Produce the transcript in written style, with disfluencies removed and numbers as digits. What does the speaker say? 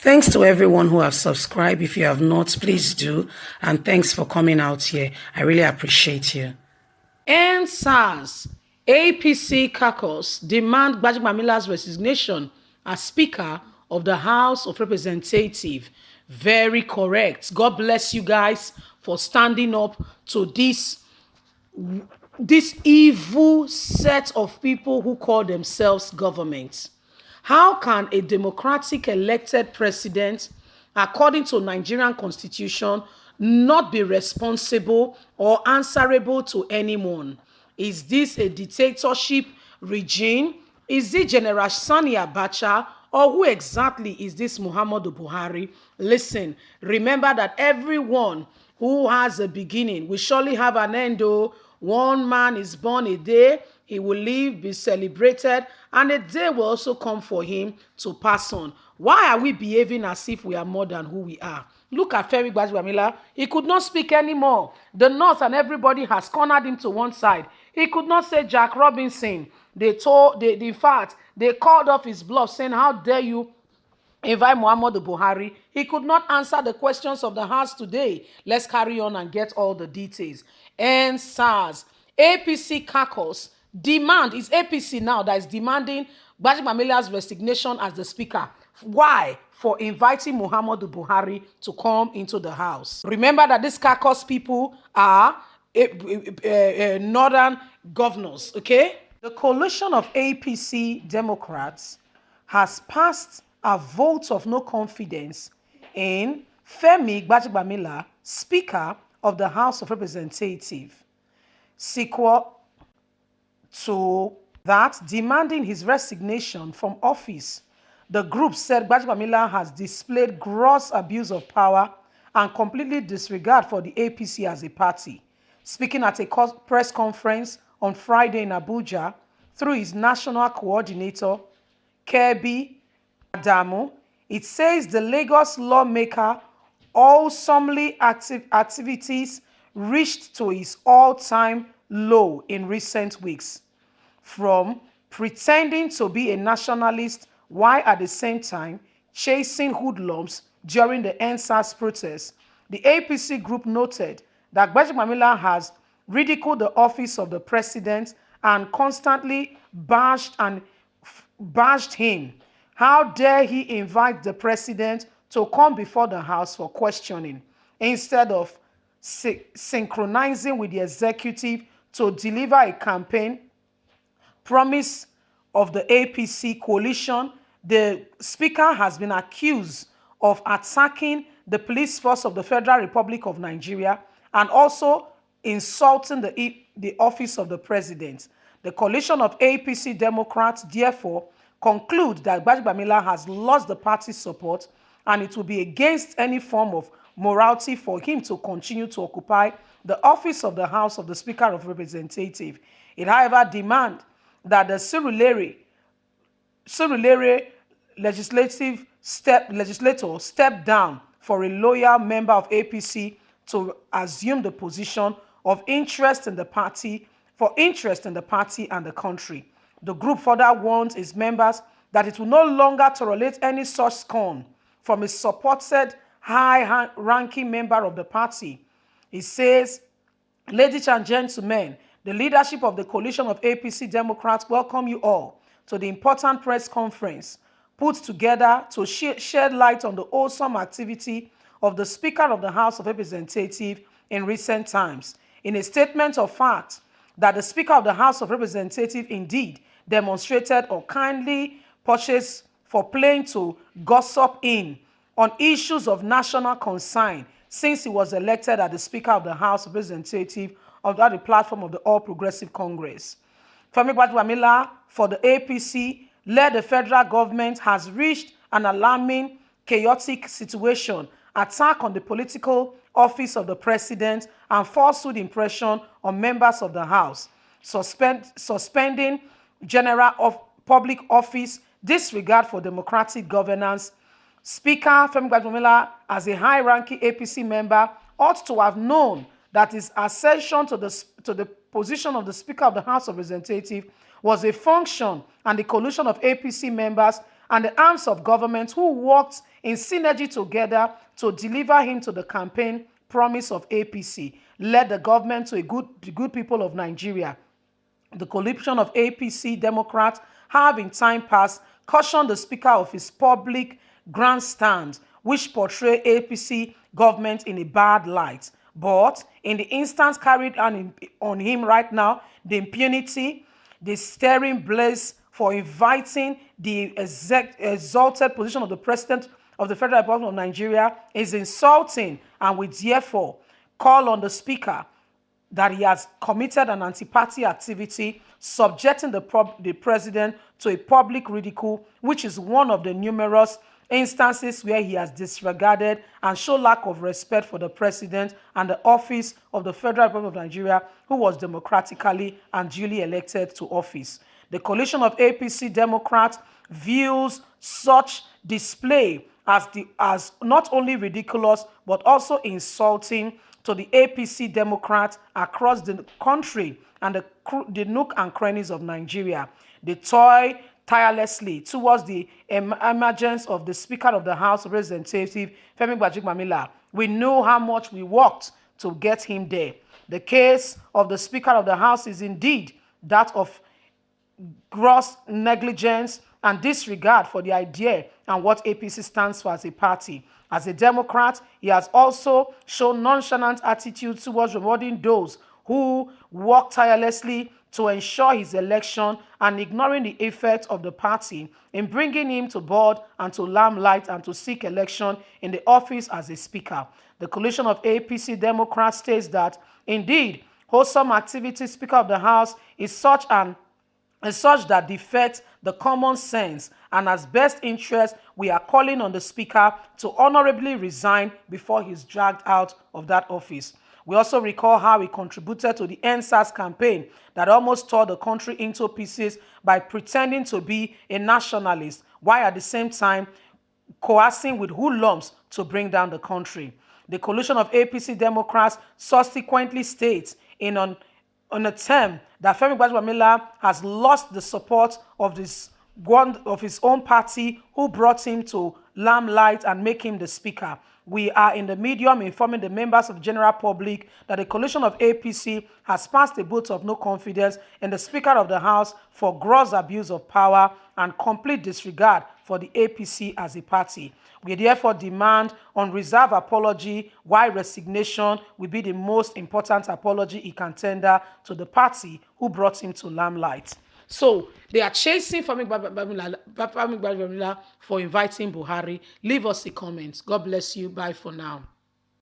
Thanks to everyone who have subscribed. If you have not, please do. And thanks for coming out here. I really appreciate you. And SARS, APC caucus demand Gbajebiamila's resignation as Speaker of the House of Representatives. Very correct. God bless you guys for standing up to this evil set of people who call themselves government. How can a democratic elected president, according to Nigerian constitution, not be responsible or answerable to anyone? Is this a dictatorship regime? Is it General Sani Abacha? Or who exactly is this Muhammadu Buhari? Listen, remember that everyone who has a beginning will surely have an end. Oh, one man is born a day, he will live, be celebrated, and a day will also come for him to pass on. Why are we behaving as if we are more than who we are? Look at Femi Gbajebiamila. He could not speak anymore. The North and everybody has cornered him to one side. He could not say Jack Robinson. In fact, they called off his bluff, saying, how dare you invite Muhammadu Buhari? He could not answer the questions of the House today. Let's carry on and get all the details. And SARS, APC caucus demand, is APC now that is demanding Gbajebiamila's resignation as the Speaker. Why? For inviting Muhammadu Buhari to come into the House. Remember that these caucus people are northern governors, okay? The coalition of APC Democrats has passed a vote of no confidence in Femi Gbajebiamila, Speaker of the House of Representatives. Sequel to that, demanding his resignation from office, the group said Gbajebiamila has displayed gross abuse of power and completely disregard for the APC as a party. Speaking at a press conference on Friday in Abuja through his national coordinator, Kebi Adamu, it says the Lagos lawmaker awesomely activities reached to its all-time low in recent weeks. From pretending to be a nationalist while at the same time chasing hoodlums during the EndSARS protests, the APC group noted that Gbajebiamila has ridiculed the office of the president and constantly bashed him. How dare he invite the president to come before the House for questioning instead of synchronizing with the executive to deliver a campaign promise of the APC coalition? The Speaker has been accused of attacking the police force of the Federal Republic of Nigeria and also insulting the office of the president. The coalition of APC Democrats therefore conclude that Gbajebiamila has lost the party's support and it will be against any form of morality for him to continue to occupy the office of the House of the Speaker of Representatives. It, however, demands that the Surulere legislator step down for a loyal member of APC to assume the position of interest in the party and the country. The group further warns its members that it will no longer tolerate any such scorn from a supported high-ranking member of the party. It says, ladies and gentlemen, the leadership of the coalition of APC Democrats welcome you all to the important press conference put together to shed light on the awesome activity of the Speaker of the House of Representatives in recent times. In a statement of fact, that the Speaker of the House of Representatives indeed demonstrated or kindly purchased for playing to gossip in on issues of national concern since he was elected as the Speaker of the House of Representatives under the platform of the All Progressive Congress. Femi Gbajebiamila for the APC led the federal government has reached an alarming, chaotic situation, attack on the political office of the president and falsehood impression on members of the House, suspending general of public office, disregard for democratic governance. Speaker Femi Gbajebiamila, as a high-ranking APC member, ought to have known that his ascension to the position of the Speaker of the House of Representatives was a function and the coalition of APC members and the arms of government who worked in synergy together to deliver him to the campaign promise of APC, led the government to the good people of Nigeria. The coalition of APC Democrats have in time past cautioned the Speaker of his public grandstand, which portray APC government in a bad light. But in the instance carried on him right now, the impunity, the staring blaze for inviting the exalted position of the President of the Federal Republic of Nigeria is insulting, and we therefore call on the Speaker that he has committed an anti-party activity, subjecting the president to a public ridicule, which is one of the numerous instances where he has disregarded and shown lack of respect for the president and the office of the Federal Republic of Nigeria, who was democratically and duly elected to office. The coalition of APC Democrats views such display as not only ridiculous but also insulting to the APC Democrats across the country and the nook and crannies of Nigeria. They toil tirelessly towards the emergence of the Speaker of the House of Representatives, Femi Gbajebiamila. We know how much we worked to get him there. The case of the Speaker of the House is indeed that of gross negligence and disregard for the idea and what APC stands for as a party. As a Democrat, he has also shown nonchalant attitude towards rewarding those who work tirelessly to ensure his election and ignoring the effect of the party in bringing him to board and to limelight and to seek election in the office as a speaker. The coalition of APC Democrats states that, indeed, wholesome activity Speaker of the House is such that defects the common sense, and as best interest, we are calling on the Speaker to honorably resign before he's dragged out of that office. We also recall how he contributed to the EndSARS campaign that almost tore the country into pieces by pretending to be a nationalist, while at the same time coercing with hoodlums to bring down the country. The coalition of APC Democrats subsequently states in on a term that Femi Gbajebiamila has lost the support of his own party, who brought him to limelight and make him the speaker. We are in the medium informing the members of the general public that the coalition of APC has passed a vote of no confidence in the Speaker of the House for gross abuse of power and complete disregard for the APC as a party. We therefore demand unreserved apology, while resignation will be the most important apology he can tender to the party who brought him to limelight. So they are chasing Femi Gbajebiamila for inviting Buhari. Leave us a comment. God bless you. Bye for now.